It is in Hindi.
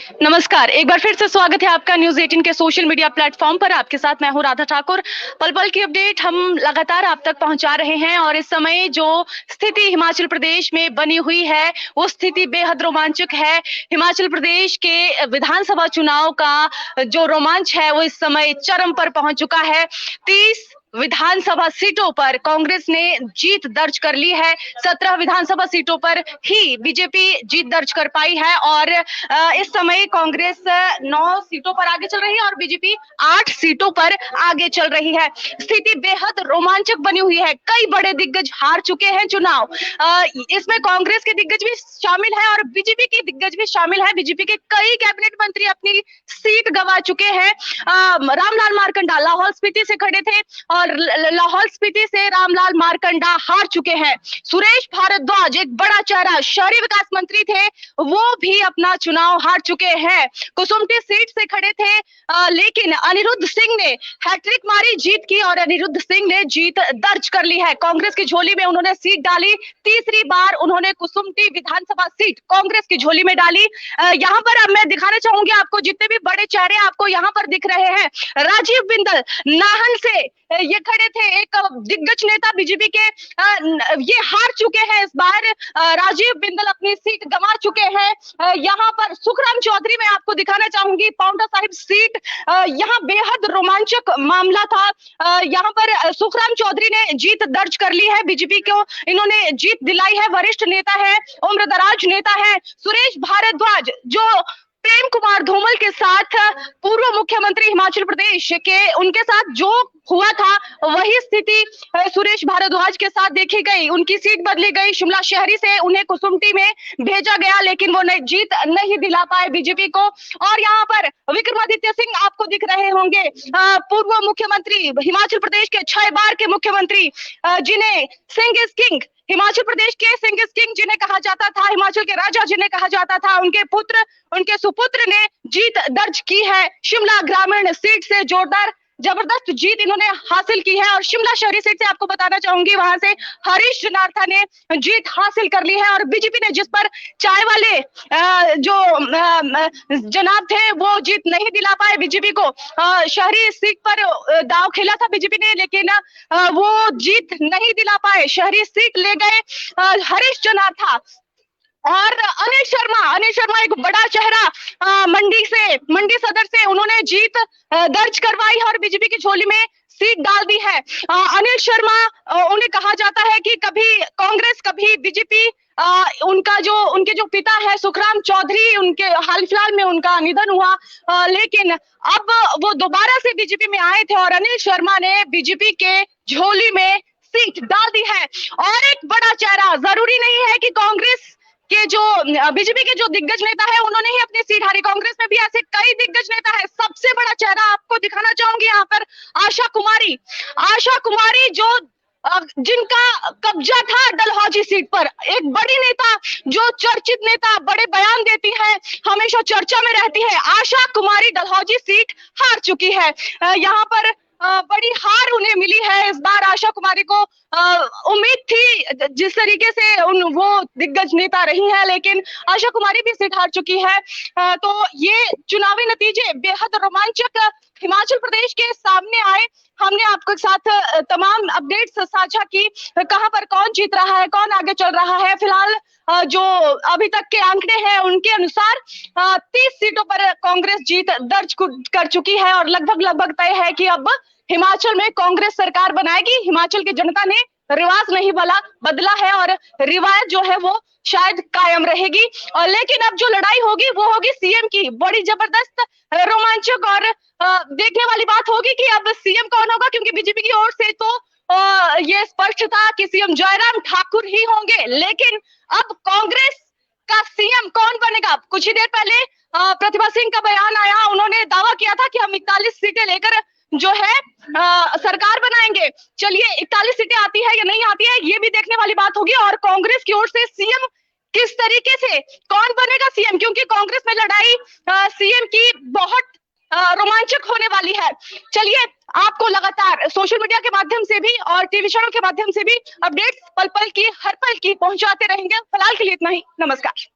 नमस्कार, एक बार फिर से स्वागत है आपका न्यूज़ 18 के सोशल मीडिया प्लेटफॉर्म पर। आपके साथ मैं हूं राधा ठाकुर। पल पल की अपडेट हम लगातार आप तक पहुंचा रहे हैं और इस समय जो स्थिति हिमाचल प्रदेश में बनी हुई है वो स्थिति बेहद रोमांचक है। हिमाचल प्रदेश के विधानसभा चुनाव का जो रोमांच है वो इस समय चरम पर पहुंच चुका है। 30 विधानसभा सीटों पर कांग्रेस ने जीत दर्ज कर ली है। 17 विधानसभा सीटों पर ही बीजेपी जीत दर्ज कर पाई है और इस समय कांग्रेस 9 सीटों पर आगे चल रही है और बीजेपी 8 सीटों पर आगे चल रही है। स्थिति बेहद रोमांचक बनी हुई है। कई बड़े दिग्गज हार चुके हैं चुनाव। इसमें कांग्रेस के दिग्गज भी शामिल है और बीजेपी के दिग्गज भी शामिल है। बीजेपी के कई कैबिनेट मंत्री अपनी सीट गंवा चुके हैं। रामलाल मारकंडा लाहौल स्पीति से खड़े थे और लाहौल स्पीति से रामलाल मारकंडा हार चुके हैं। सुरेश भारद्वाज एक बड़ा चेहरा शहरी विकास मंत्री थे, वो भी अपना चुनाव हार चुके हैं। कुसुम्पटी सीट से खड़े थे लेकिन अनिरुद्ध सिंह ने हैट्रिक मारी जीत की और अनिरुद्ध सिंह ने जीत दर्ज कर ली है। कांग्रेस की झोली में उन्होंने सीट डाली। तीसरी बार उन्होंने कुसुम्पटी विधानसभा सीट कांग्रेस की झोली में डाली। यहाँ पर अब मैं दिखाना चाहूंगी आपको जितने भी बड़े चेहरे आपको यहाँ पर दिख रहे हैं। राजीव बिंदल नाहन से ये खड़े थे, एक दिग्गज नेता बीजेपी के, ये हार चुके हैं इस बार। राजीव बिंदल अपनी सीट गंवा चुके हैं। यहाँ पर सुखराम चौधरी मैं आपको दिखाना चाहूंगी पांवटा साहिब सीट, यहाँ बेहद रोमांचक मामला था। यहाँ पर सुखराम चौधरी ने जीत दर्ज कर ली है। बीजेपी को इन्होंने जीत दिलाई है। वरिष्ठ नेता है, उम्र दराज नेता है। सुरेश भारद्वाज जो प्रेम कुमार धूमल के साथ पूर्व मुख्यमंत्री हिमाचल प्रदेश के, उनके साथ जो हुआ था वही स्थिति सुरेश भारद्वाज के साथ देखी गई। उनकी सीट बदली गई, शिमला शहरी से उन्हें कुसुम्पटी में भेजा गया लेकिन वो जीत नहीं दिला पाए बीजेपी को। और यहाँ पर विक्रमादित्य सिंह आपको दिख रहे होंगे, पूर्व मुख्यमंत्री हिमाचल प्रदेश के 6 बार के मुख्यमंत्री, जिन्हें सिंह इज किंग, हिमाचल प्रदेश के सिंह इज किंग जिन्हें कहा जाता था, हिमाचल के राजा जिन्हें कहा जाता था, उनके पुत्र, उनके सुपुत्र ने जीत दर्ज की है। शिमला ग्रामीण सीट से जोरदार जबरदस्त जीत इन्होंने हासिल की है और शिमला शहरी सीट से आपको बताना चाहूंगी वहां से हरीश जनार्था ने जीत हासिल कर ली है। और बीजेपी ने जिस पर चाय वाले जो जनाब थे वो जीत नहीं दिला पाए बीजेपी को। शहरी सीट पर दाव खेला था बीजेपी ने लेकिन वो जीत नहीं दिला पाए, शहरी सीट ले गए हरीश जनार्था। और अनिल शर्मा एक बड़ा चेहरा मंडी सदर से उन्होंने जीत दर्ज करवाई और बीजेपी की झोली में सीट डाल दी है। अनिल शर्मा, उन्हें कहा जाता है कि कभी कांग्रेस कभी बीजेपी, उनके जो पिता है सुखराम चौधरी, उनके हाल फिलहाल में उनका निधन हुआ, लेकिन अब वो दोबारा से बीजेपी में आए थे और अनिल शर्मा ने बीजेपी के झोली में सीट डाल दी है। और एक बड़ा चेहरा, जरूरी नहीं है कि कांग्रेस के जो बीजेपी के जो दिग्गज नेता है उन्होंने ही अपनी सीट हारी, कांग्रेस में भी ऐसे कई दिग्गज नेता है। सबसे बड़ा चेहरा आपको दिखाना चाहूंगी यहाँ पर आशा कुमारी जो जिनका कब्जा था डलहौजी सीट पर, एक बड़ी नेता जो चर्चित नेता, बड़े बयान देती है, हमेशा चर्चा में रहती है। आशा कुमारी डलहौजी सीट हार चुकी है। यहाँ पर बड़ी हार उन्हें मिली है इस बार। आशा कुमारी को उम्मीद थी जिस तरीके से वो दिग्गज नेता रही है लेकिन आशा कुमारी भी सीट हार चुकी है। तो ये चुनावी नतीजे बेहद रोमांचक हिमाचल प्रदेश के सामने आए। हमने आपके साथ तमाम अपडेट्स साझा की, कहां पर कौन जीत रहा है, कौन आगे चल रहा है। फिलहाल जो अभी तक के आंकड़े हैं उनके अनुसार 30 सीटों पर कांग्रेस जीत दर्ज कर चुकी है और लगभग तय है कि अब हिमाचल में कांग्रेस सरकार बनाएगी। हिमाचल की जनता ने रिवाज नहीं बदला है और रिवायत जो है वो शायद कायम रहेगी। और लेकिन अब जो लड़ाई होगी वो होगी सीएम की। बड़ी जबरदस्त रोमांचक और देखने वाली बात होगी कि अब सीएम कौन होगा, क्योंकि बीजेपी की ओर से तो ये स्पष्ट था कि सीएम जयराम ठाकुर ही होंगे, लेकिन अब कांग्रेस का सीएम कौन बनेगा। कुछ ही देर पहले प्रतिभा सिंह का बयान आया, उन्होंने दावा किया था कि हम 41 सीटें लेकर जो है सरकार बनाएंगे। चलिए 41 सीटें आती है या नहीं आती है ये भी देखने वाली बात होगी। और कांग्रेस की ओर से सीएम किस तरीके से, कौन बनेगा सीएम, क्योंकि कांग्रेस में लड़ाई सीएम की बहुत रोमांचक होने वाली है। चलिए आपको लगातार सोशल मीडिया के माध्यम से भी और टीवी चैनल के माध्यम से भी अपडेट्स पल पल की, हर पल की पहुंचाते रहेंगे। फिलहाल के लिए इतना ही, नमस्कार।